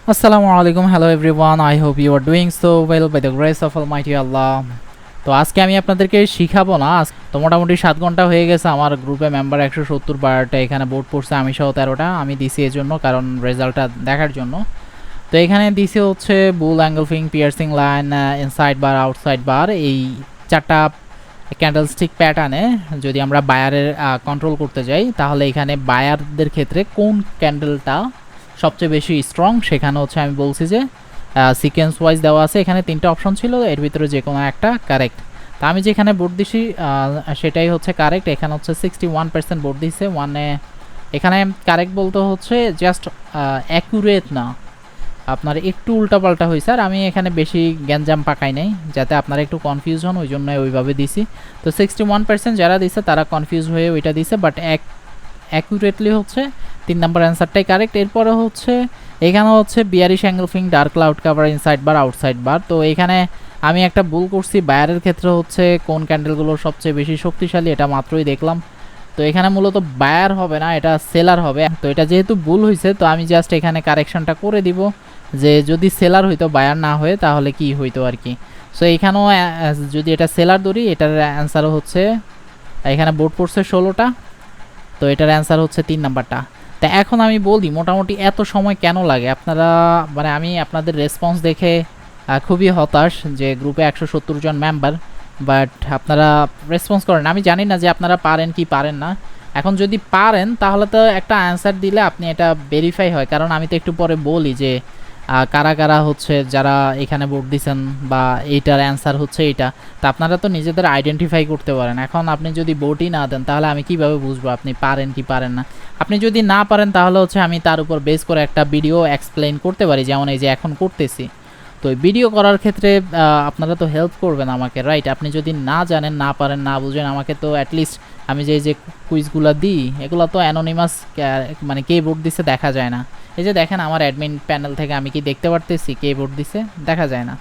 Assalamu alaikum, hello everyone. I hope you are doing so well by the grace of Almighty Allah. তো আজকে আমি আপনাদেরকে শিখাবো না। তো মোটামুটি 7 ঘন্টা হয়ে গেছে আমার গ্রুপে মেম্বার 170, বাট এখানে বোর্ড পড়ছে আমি সহ 13টা। আমি দিছি এর জন্য, কারণ রেজাল্টটা দেখার জন্য। তো এখানে দিছি হচ্ছে বুল অ্যাঙ্গেলফিং, piercing line, inside bar, outside বার, এই 4টা ক্যান্ডেলস্টিক প্যাটার্নে যদি আমরা বায়ারের কন্ট্রোল করতে যাই, তাহলে এখানে বায়ারদের ক্ষেত্রে কোন ক্যান্ডেলটা সবচেয়ে বেশি স্ট্রং সেখানে হচ্ছে আমি বলছি যে সিকোয়েন্স ওয়াইজ দেওয়া আছে। এখানে 3টা অপশন ছিল, এর ভিতরে যে কোনো একটা কারেক্ট। তা আমি যেখানে বোর্ড দিছি সেটাই হচ্ছে কারেক্ট। এখানে হচ্ছে 61% বোর্ড দিছে ওয়ানে। এখানে কারেক্ট বলতে হচ্ছে জাস্ট অ্যাকুরেট না, আপনার একটু উল্টাপাল্টা হয়েছে। আর আমি এখানে বেশি গ্যাঞ্জাম পাকাই নাই যাতে আপনারা একটু কনফিউজ হন, ওই জন্য ওইভাবে দিছি। তো 61% যারা দিছে তারা কনফিউজ হয়ে ওইটা দিছে, বাট অ্যাকুরেটলি হচ্ছে 3 নম্বর অ্যান্সারটাই কারেক্ট। এরপরে হচ্ছে এখানে হচ্ছে bearish engulfing, dark cloud cover, inside bar, outside bar. তো এখানে আমি একটা ভুল করছি, বায়ারের ক্ষেত্রে হচ্ছে কোন ক্যান্ডেলগুলো সবচেয়ে বেশি শক্তিশালী এটা মাত্রই দেখলাম। তো এখানে মূলত বায়ার হবে না, এটা সেলার হবে। তো এটা যেহেতু ভুল হয়েছে, তো আমি জাস্ট এখানে কারেকশনটা করে দিব যে যদি সেলার হইতো বায়ার না হয়ে তাহলে কি হইতো আর কি। সো এখানেও যদি এটা সেলার ধরি, এটার অ্যান্সারও হচ্ছে এখানে বোর্ড পড়ছে 16টা, তো এটার অ্যান্সার হচ্ছে 3 নাম্বারটা। তা এখন আমি বলি মোটামুটি এত সময় কেন লাগে আপনারা, মানে আমি আপনাদের রেসপন্স দেখে খুবই হতাশ যে গ্রুপে 170 জন মেম্বার, বাট আপনারা রেসপন্স করেন। আমি জানি না যে আপনারা পারেন কি পারেন না। এখন যদি পারেন তাহলে তো একটা অ্যান্সার দিলে আপনি এটা ভেরিফাই হয়, কারণ আমি তো একটু পরে বলি যে কারা কারা হচ্ছে যারা এখানে ভোট দিচ্ছেন বা এইটার অ্যান্সার হচ্ছে এইটা। তা আপনারা তো নিজেদের আইডেন্টিফাই করতে পারেন। এখন আপনি যদি ভোটই না দেন তাহলে আমি কিভাবে বুঝবো আপনি পারেন কি পারেন না। আপনি যদি না পারেন তাহলে হচ্ছে আমি তার উপর বেস করে একটা ভিডিও এক্সপ্লেইন করতে পারি, যেমন এই যে এখন করতেছি। তো এই ভিডিও করার ক্ষেত্রে আপনারা তো হেল্প করবেন আমাকে, রাইট? আপনি যদি না জানেন, না পারেন, না বুঝেন, আমাকে তো অ্যাটলিস্ট আমি যে কুইজগুলো দিই এগুলো তো অ্যানোনিমাস, মানে কে ভোট দিছে দেখা যায় না। এই যে দেখেন আমার অ্যাডমিন প্যানেল থেকে আমি কি দেখতে পারতেছি কে ভোট দিছে? দেখা যায় না।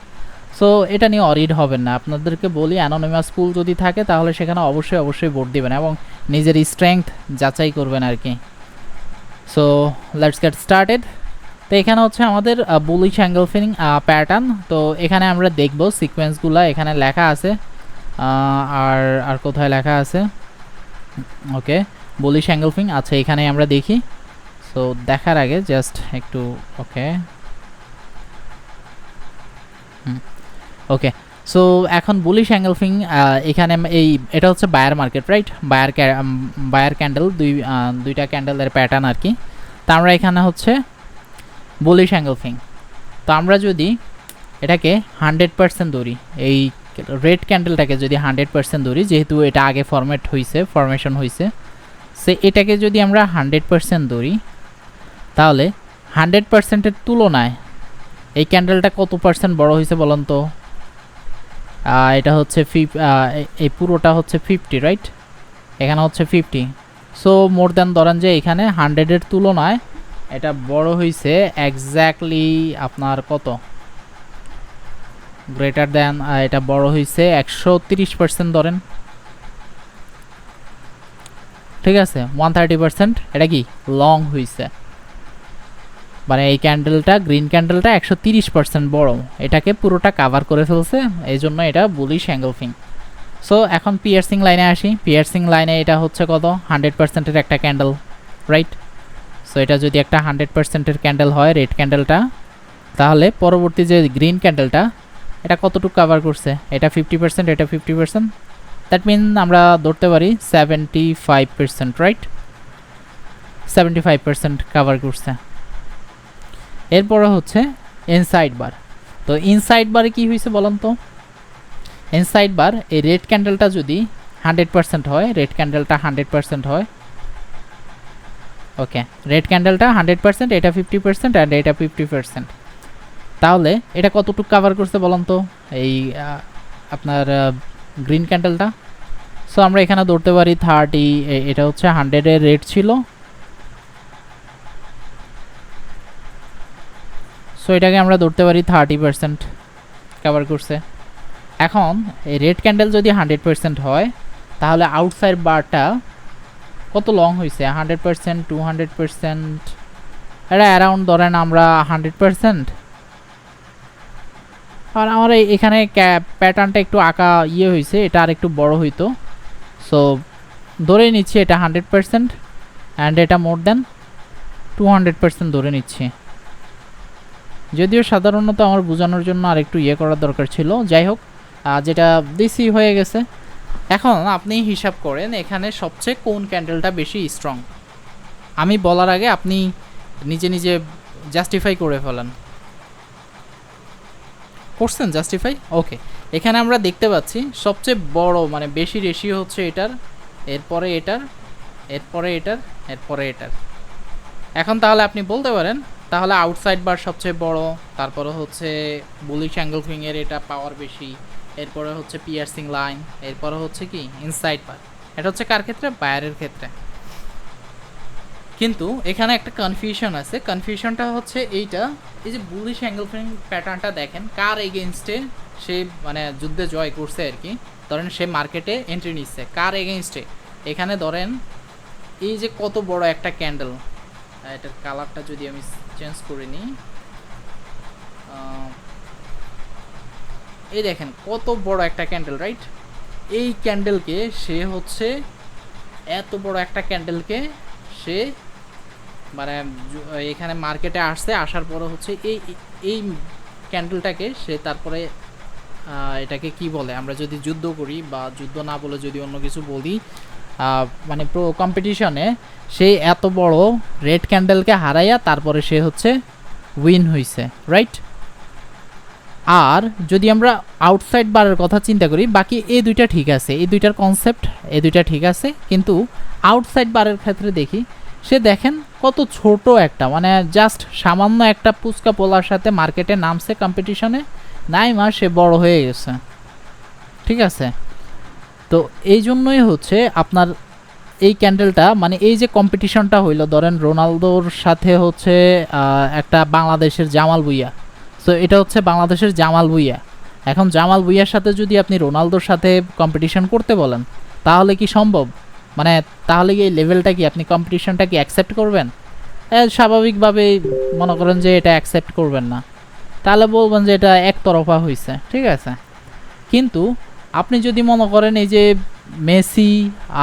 সো এটা নিয়ে অরিড হবেন না। আপনাদেরকে বলি অ্যানোনিমাস পুল যদি থাকে তাহলে সেখানে অবশ্যই ভোট দিবেন এবং নিজের স্ট্রেংথ যাচাই করবেন আর কি। So let's get started. তো এখানে হচ্ছে আমাদের বুলিশ অ্যাঙ্গেলফিং প্যাটার্ন। তো এখানে আমরা দেখব সিকোয়েন্সগুলো এখানে লেখা আছে, আর আর কোথায় লেখা আছে? ওকে, বুলিশ অ্যাঙ্গেলফিং, আচ্ছা এখানে আমরা দেখি। সো দেখার আগে জাস্ট একটু ওকে ওকে সো এখন বুলিশ অ্যাঙ্গেলফিং এখানে এটা হচ্ছে buyer market, right? Buyer candle, দুইটা ক্যান্ডেলের প্যাটার্ন আর কি। তো আমরা এখানে হচ্ছে বুলিশ অ্যাঙ্গেলফিং। তো আমরা যদি এটাকে 100% ধরি, এই রেড ক্যান্ডেলটাকে যদি 100% ধরি, যেহেতু এটা আগে ফরমেশন হয়েছে, সে এটাকে যদি আমরা 100% ধরি তাহলে 100%-এর তুলনায় এই ক্যান্ডেলটা কত পার্সেন্ট বড় হয়েছে বলুন তো? এটা হচ্ছে এই পুরোটা হচ্ছে 50, রাইট? এখানে হচ্ছে 50। সো মোর দ্যান ধরেন যে এখানে 100-এর তুলনায় এটা বড় হয়েছে এক্স্যাক্টলি আপনার কত? গ্রেটার দ্যান, এটা বড় হয়েছে 130% ধরেন, ঠিক আছে? 130% এটা কি লং হয়েছে, মানে এই ক্যান্ডেলটা, গ্রিন ক্যান্ডেলটা 130% বড়, এটাকে পুরোটা কাভার করে ফেলছে, এই জন্য এটা বুলিশ অ্যাঙ্গেলফিং। সো এখন পিয়ার্সিং লাইনে আসি। পিয়ার্সিং লাইনে এটা হচ্ছে কত? 100%-এর একটা ক্যান্ডেল, রাইট? সো এটা যদি একটা 100%-এর ক্যান্ডেল হয় রেড ক্যান্ডেলটা, তাহলে পরবর্তী যে গ্রিন ক্যান্ডেলটা এটা কতটুকু কাভার করছে? এটা 50%, এটা 50%, দ্যাট মিন আমরা ধরতে পারি 75%, রাইট? 75% কাভার করছে। এরপরে হচ্ছে ইনসাইড বার। তো ইনসাইড বারে কি হয়েছে বলুন তো? ইনসাইড বার এই রেড ক্যান্ডেলটা যদি 100% হয়, রেড ক্যান্ডেলটা 100% হয়, ওকে, রেড ক্যান্ডেলটা 100%, এটা 50% অ্যান্ড এটা 50%, তাহলে এটা কতটুকু কাভার করছে বলুন তো এই আপনার গ্রিন ক্যান্ডেলটা? সো আমরা এখানে ধরতে পারি 30, এটা হচ্ছে 100-এর রেড ছিল, সো এটাকে আমরা ধরতে পারি 30% কভার করছে। এখন এই রেড ক্যান্ডেল যদি 100% হয় তাহলে আউটসাইড বারটা কত লং হয়েছে? 100%, 200%, এটা অ্যারাউন্ড ধরেন আমরা 100%। আর আমার এখানে প্যাটার্নটা একটু আঁকা হয়েছে, এটা আর একটু বড় হইতো। সো ধরে নিচ্ছি এটা 100% অ্যান্ড এটা মোর দেন 200% ধরে নিচ্ছি। যদিও সাধারণত আমার বোঝানোর জন্য আর একটু করার দরকার ছিল, যাই হোক যেটা দিসি হয়ে গেছে। এখন আপনি হিসাব করেন এখানে সবচেয়ে কোন ক্যান্ডেলটা বেশি স্ট্রং। আমি বলার আগে আপনি নিজে নিজে জাস্টিফাই করে ফেলেন। করছেন জাস্টিফাই? ওকে, এখানে আমরা দেখতে পাচ্ছি সবচেয়ে বড় মানে বেশি রেশিও হচ্ছে এটার, এরপরে এটার, এরপরে এটার, এরপরে এটার। এখন তাহলে আপনি বলতে পারেন তাহলে আউটসাইড বার সবচেয়ে বড়, তারপরে হচ্ছে বুলিশ অ্যাঙ্গেলফিং এর এটা পাওয়ার বেশি, এরপরে হচ্ছে পিয়ার্সিং লাইন, এরপরে হচ্ছে কি ইনসাইড বার। এটা হচ্ছে কার ক্ষেত্রে? বায়ারের ক্ষেত্রে। কিন্তু এখানে একটা কনফিউশন আছে, কনফিউশনটা হচ্ছে এইটা, এই যে বুলিশ অ্যাঙ্গেলফিং প্যাটার্নটা দেখেন কার এগেইনস্টে সে মানে যুদ্ধে জয় করছে আর কি। ধরেন সে মার্কেটে এন্ট্রি নিচ্ছে কার এগেইনস্টে। এখানে ধরেন এই যে কত বড় একটা ক্যান্ডেল, এটার কালারটা যদি আমি চেঞ্জ করে নিই, এই দেখেন কত বড় একটা ক্যান্ডেল, রাইট? এই ক্যান্ডেলকে সে হচ্ছে এত বড় একটা ক্যান্ডেলকে সে মানে এখানে মার্কেটে আসছে, আসার পরে হচ্ছে এই এই ক্যান্ডেলটাকে সে তারপরে এটাকে কি বলে, আমরা যদি যুদ্ধ করি বা যুদ্ধ না বলে যদি অন্য কিছু বলি, মানে কম্পিটিশনে সে এত বড় রেড ক্যান্ডেলকে হারাইয়া তারপরে সে হচ্ছে উইন হয়েছে, রাইট? আর যদি আমরা আউটসাইড বারের কথা চিন্তা করি, বাকি এই দুইটা ঠিক আছে, এই দুইটার কনসেপ্ট এই দুইটা ঠিক আছে, কিন্তু আউটসাইড বারের ক্ষেত্রে দেখি সে দেখেন কত ছোট একটা মানে জাস্ট সামান্য একটা পুচকা পোলার সাথে মার্কেটে নামছে কম্পিটিশনে, নাইমা সে বড় হয়ে গেছে, ঠিক আছে? তো এই জন্যই হচ্ছে আপনার এই ক্যান্ডেলটা মানে এই যে কম্পিটিশনটা হইলো, ধরেন রোনালদোর সাথে হচ্ছে একটা বাংলাদেশের জামাল ভুঁইয়া। সো এটা হচ্ছে বাংলাদেশের জামাল ভুঁইয়া। এখন জামাল ভুঁইয়ার সাথে যদি আপনি রোনালদোর সাথে কম্পিটিশন করতে বলেন তাহলে কি সম্ভব? মানে তাহলে কি এই লেভেলটা কি আপনি কম্পিটিশনটা কি অ্যাকসেপ্ট করবেন? স্বাভাবিকভাবেই মনে করেন যে এটা অ্যাকসেপ্ট করবেন না, তাহলে বলবেন যে এটা একতরফা হয়েছে, ঠিক আছে? কিন্তু আপনি যদি মনে করেন এই যে মেসি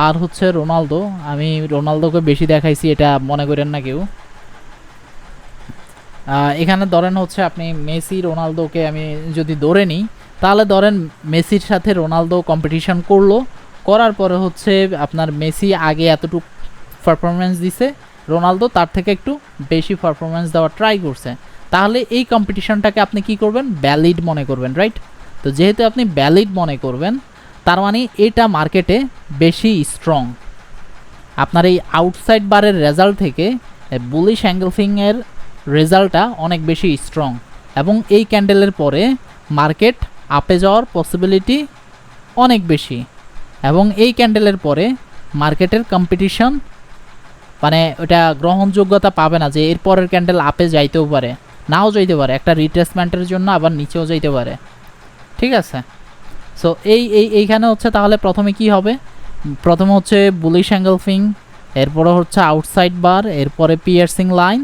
আর হচ্ছে রোনালদো, আমি রোনালদোকে বেশি দেখাইছি এটা মনে করেন না কেউ, এখানে ধরেন হচ্ছে আপনি মেসি রোনালদোকে আমি যদি ধরে নিই, তাহলে ধরেন মেসির সাথে রোনালদো কম্পিটিশন করলো, করার পরে হচ্ছে আপনার মেসি আগে এতটুকু পারফরমেন্স দিছে, রোনালদো তার থেকে একটু বেশি পারফরমেন্স দেওয়ার ট্রাই করছে, তাহলে এই কম্পিটিশনটাকে আপনি কি করবেন? ভ্যালিড মনে করবেন, রাইট? তো যেহেতু আপনি ভ্যালিড মনে করবেন, তার মানে এটা মার্কেটে বেশি স্ট্রং। আপনার এই আউটসাইড বারের রেজাল্ট থেকে বুলিশ অ্যাঙ্গেলফিংয়ের রেজাল্টটা অনেক বেশি স্ট্রং, এবং এই ক্যান্ডেলের পরে মার্কেট আপে যাওয়ার পসিবিলিটি অনেক বেশি, এবং এই ক্যান্ডেলের পরে মার্কেটের কম্পিটিশন মানে ওটা গ্রহণযোগ্যতা পাবে না যে এরপরের ক্যান্ডেল আপে যাইতেও পারে, নাও যাইতে পারে, একটা রিট্রেসমেন্টের জন্য আবার নিচেও যাইতে পারে, ঠিক আছে? সো এইখানে হচ্ছে তাহলে প্রথমে কি হবে? প্রথমে হচ্ছে বুলিশ অ্যাঙ্গেলফিং, এরপরে হচ্ছে আউটসাইড বার, এরপরে পিয়ার্সিং লাইন,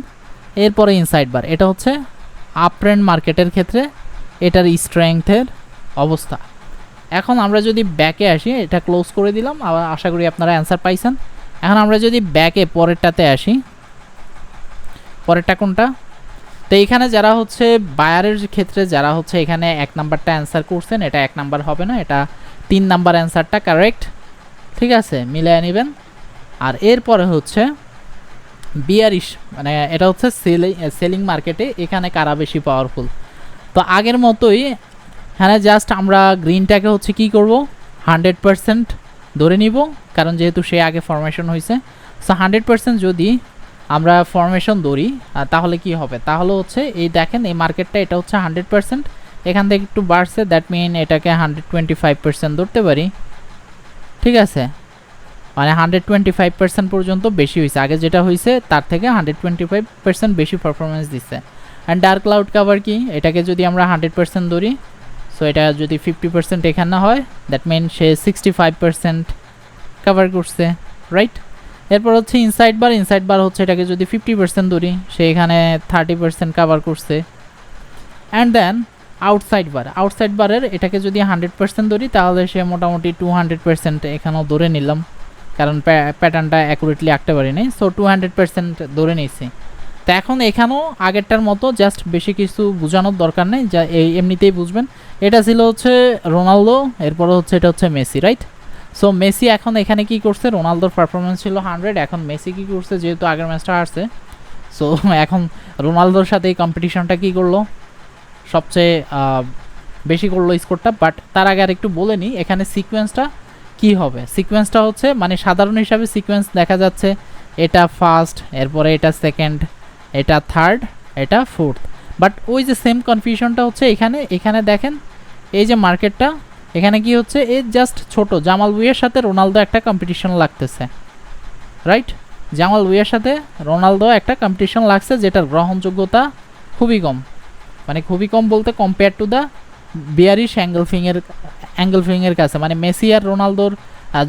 এরপরে ইনসাইড বার। এটা হচ্ছে আপ ট্রেন্ড মার্কেটের ক্ষেত্রে এটার স্ট্রেংথের অবস্থা। এখন আমরা যদি ব্যাকে আসি, এটা ক্লোজ করে দিলাম, আবার আশা করি আপনারা অ্যান্সার পাইছেন। এখন আমরা যদি ব্যাকে পরেরটাতে আসি, পরেরটা কোনটা? তো এখানে যারা হচ্ছে বায়ারের ক্ষেত্রে যারা হচ্ছে এখানে 1 নাম্বারটা অ্যান্সার করছেন, এটা 1 নাম্বার হবে না, এটা 3 নাম্বার অ্যান্সারটা কারেক্ট, ঠিক আছে? মিলিয়ে নেবেন। আর এরপরে হচ্ছে বিয়ারিশ মানে এটা হচ্ছে সেলিং মার্কেটে এখানে কারা বেশি পাওয়ারফুল। তো আগের মতোই এখানে জাস্ট আমরা গ্রিনটাকে হচ্ছে কি করব? 100% ধরে নিব, কারণ যেহেতু সে আগে ফরমেশন হয়েছে। সো 100% যদি আমরা ফরমেশন ধরি তাহলে কি হবে? তাহলে হচ্ছে এই দেখেন এই মার্কেটটা এটা হচ্ছে 100%, এখান থেকে একটু বাড়ছে, দ্যাট মিন এটাকে 125% ধরতে পারি, ঠিক আছে? মানে 125% পর্যন্ত বেশি হয়েছে, আগে যেটা হয়েছে তার থেকে 125% বেশি পারফরমেন্স দিচ্ছে। অ্যান্ড ডার্ক ক্লাউড কাভার কি? এটাকে যদি আমরা 100% ধরি, সো এটা যদি 50% এখানে হয়, দ্যাট মিন সে 65% কাভার করছে, রাইট? এরপর হচ্ছে ইনসাইড বার হচ্ছে এটাকে যদি 50% ধরি সে এখানে 30% কাভার করছে। অ্যান্ড দেন আউটসাইড বারের এটাকে যদি 100% ধরি তাহলে সে মোটামুটি 200% এখানেও ধরে নিলাম, কারণ প্যাটার্নটা অ্যাকুরেটলি আঁকতে পারি নাই, সো 200% ধরে নিয়েছি। তো এখন এখানেও আগেরটার মতো জাস্ট বেশি কিছু বোঝানোর দরকার নেই, যা এমনিতেই বুঝবেন। এটা ছিল হচ্ছে রোনালদো, এরপরে হচ্ছে এটা হচ্ছে মেসি, রাইট? সো মেসি এখন এখানে কি করছে, রোনালদোর পারফরমেন্স ছিল 100, এখন মেসি কি করছে, যেহেতু আগের ম্যাচটা হারছে, সো এখন রোনালদোর সাথে এই কম্পিটিশনটা কি করলো, সবচেয়ে বেশি করলো স্কোরটা। বাট তার আগে আর একটু বলে নিই এখানে সিকোয়েন্সটা কি হবে। সিকোয়েন্সটা হচ্ছে মানে সাধারণ হিসাবে সিকোয়েন্স দেখা যাচ্ছে এটা ফার্স্ট, এরপরে এটা সেকেন্ড, এটা থার্ড, এটা ফোর্থ। বাট ওই যে সেম কনফিউশনটা হচ্ছে এখানে দেখেন এই যে মার্কেটটা এখানে কি হচ্ছে, এই জাস্ট ছোট জামাল বুইয়ের সাথে রোনালদো একটা কম্পিটিশন লাগতেছে, রাইট? জামাল বুইয়ের সাথে রোনালদো একটা কম্পিটিশন লাগছে যেটার গ্রহণযোগ্যতা খুবই কম, মানে খুবই কম বলতে কম্পেয়ার টু দ্য বিয়ারিশ অ্যাঙ্গেলফিংয়ের কাছে। মানে মেসি আর রোনালদোর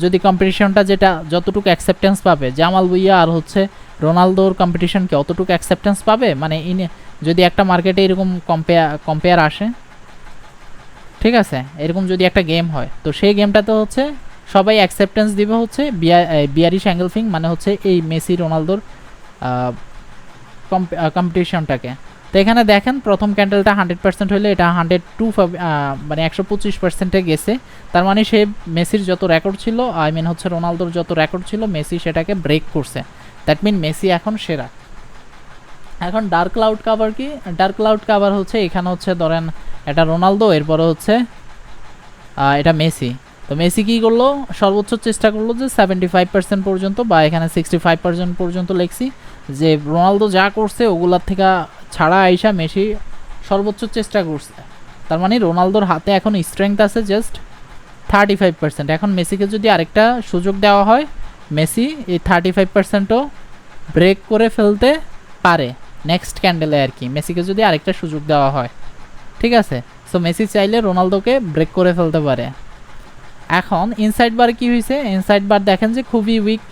যদি কম্পিটিশনটা যেটা যতটুকু অ্যাকসেপ্টেন্স পাবে, জামাল বুইয়া আর হচ্ছে রোনালদোর কম্পিটিশনকে অতটুকু অ্যাকসেপ্টেন্স পাবে, মানে যদি একটা মার্কেটে এরকম কম্পেয়ার আসে, ঠিক আছে, এরকম যদি একটা গেম হয়, তো সেই গেমটাতে হচ্ছে সবাই অ্যাকসেপ্টেন্স দিবে হচ্ছে বিয়ারিশ অ্যাঙ্গেলফিং, মানে হচ্ছে এই মেসি রোনালদোর কম্পিটিশনটাকে। তো এখানে দেখেন প্রথম ক্যান্ডেলটা 100% হলে এটা 102 মানে 125%-এ গেছে। তার মানে সে মেসির যত রেকর্ড ছিল, আই মিন হচ্ছে রোনালদোর যত রেকর্ড ছিল, মেসি সেটাকে ব্রেক করছে। দ্যাট মিন মেসি এখন সেরা। এখন ডার্ক ক্লাউড কাভার কি? ডার্ক ক্লাউড কাভার হচ্ছে এখানে হচ্ছে ধরেন এটা রোনালদো, এরপরে হচ্ছে এটা মেসি। তো মেসি কী করলো, সর্বোচ্চ চেষ্টা করলো যে 75% পর্যন্ত, বা এখানে 65% পর্যন্ত লিখছি, যে রোনালদো যা করছে ওগুলার থেকে ছাড়া আইসা মেসি সর্বোচ্চ চেষ্টা করছে। তার মানে রোনালদোর হাতে এখন স্ট্রেংথ আছে জাস্ট 35%। এখন মেসিকে যদি আরেকটা সুযোগ দেওয়া হয়, মেসি এই 35%ও ব্রেক করে ফেলতে পারে নেক্সট ক্যান্ডেলে আর কি, মেসিকে যদি আরেকটা সুযোগ দেওয়া হয়, ঠিক আছে? সো মেসি চাইলে রোনালদোকে ব্রেক করে ফেলতে পারে। এখন ইনসাইড বার কি হয়েছে, ইনসাইড বার দেখেন যে খুবই উইক।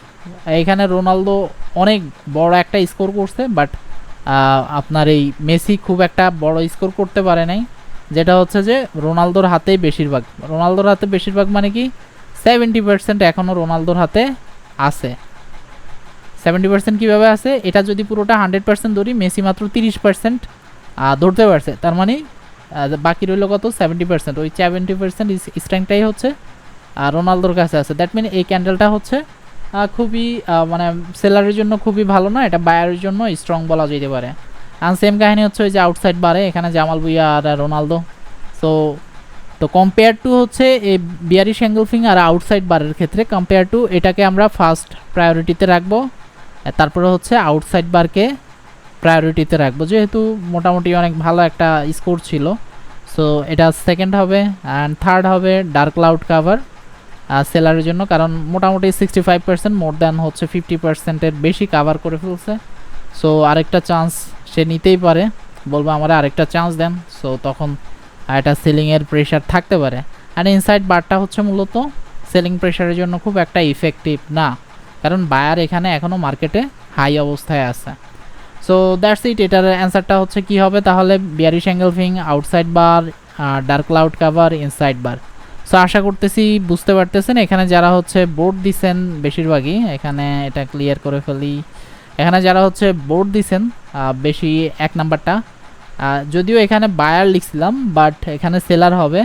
এখানে রোনালদো অনেক বড় একটা স্কোর করছে, বাট আপনার এই মেসি খুব একটা বড় স্কোর করতে পারে নাই, যেটা হচ্ছে যে রোনালদোর হাতেই বেশিরভাগ। রোনালদোর হাতে বেশিরভাগ মানে কি 70% এখনও রোনালদোর হাতে আছে। 70% কীভাবে আছে, এটা যদি পুরোটা 100% ধরি, মেসি মাত্র 30% ধরতে পারছে। তার মানে বাকি রইল কত, 70%। ওই 70% স্ট্রেংথটাই হচ্ছে রোনালদোর কাছে আছে। দ্যাট মিন এই ক্যান্ডেলটা হচ্ছে খুবই মানে সেলারের জন্য খুবই ভালো না, এটা বায়ারের জন্য স্ট্রং বলা যেতে পারে। অ্যান্ড সেম কাহিনী হচ্ছে ওই যে আউটসাইড বারে এখানে জামাল ভুঁইয়া আর রোনালদো। তো কম্পেয়ার টু হচ্ছে এই বিয়ারিশ অ্যাঙ্গেলফিং আর আউটসাইড বারের ক্ষেত্রে কম্পেয়ার টু এটাকে আমরা ফার্স্ট প্রায়োরিটিতে রাখবো, তারপরে হচ্ছে আউটসাইড বারকে প্রায়োরিটিতে রাখবো, যেহেতু মোটামুটি অনেক ভালো একটা স্কোর ছিল। সো এটা সেকেন্ড হবে। অ্যান্ড থার্ড হবে ডার্ক ক্লাউড কাভার সেলারের জন্য, কারণ মোটামুটি 65% মোর দ্যান হচ্ছে 50%-এর বেশি কাভার করে ফেলছে। সো আরেকটা চান্স সে নিতেই পারে, বলবো আমার আরেকটা চান্স দেন। সো তখন এটা সেলিংয়ের প্রেশার থাকতে পারে। অ্যান্ড ইনসাইড বারটা হচ্ছে মূলত সেলিং প্রেশারের জন্য খুব একটা ইফেক্টিভ না, কারণ বায়ার এখানে এখনও মার্কেটে হাই অবস্থায় আছে। So that's it. এটার অ্যান্সারটা হচ্ছে কি হবে তাহলে, বিয়ারিশ অ্যাঙ্গেলফিং, আউটসাইড বার, ডার্ক ক্লাউড কাভার, ইনসাইড বার। সো আশা করতেছি বুঝতে পারতেছেন। এখানে যারা হচ্ছে বোর্ড দিছেন বেশিরভাগই, এখানে এটা ক্লিয়ার করে ফেলি, এখানে যারা হচ্ছে বোর্ড দিছেন বেশি 1 নাম্বারটা, যদিও এখানে বায়ার লিখছিলাম বাট এখানে সেলার হবে,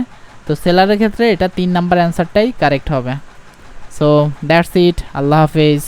তো সেলারের ক্ষেত্রে এটা 3 নাম্বার অ্যান্সারটাই কারেক্ট হবে। সো দ্যাটস ইট, আল্লাহ হাফেজ।